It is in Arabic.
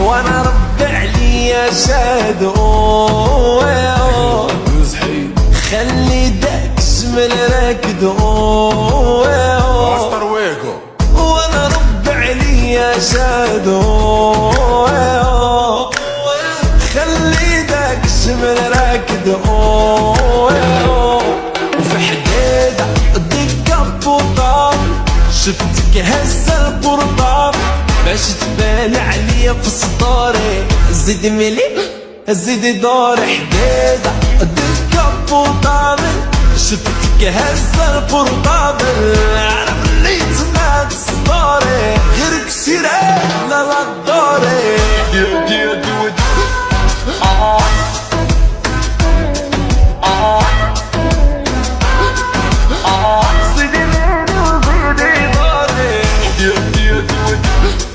وانا ربي عليا شاد. خلي داك شمل راكد وانا ربي عليا شاد. خلي داك شمل راكد وفي حديدة ديك بوطان شفتك هزة البرطان باش تبان عليا في صداري. زيد ملي زيد دور حديدة ديك بوطان شفتك هزة البرطان انا مليت معاك صداري غيرك سيري لا لا دوري. زيدي ملي وزيدي دوري.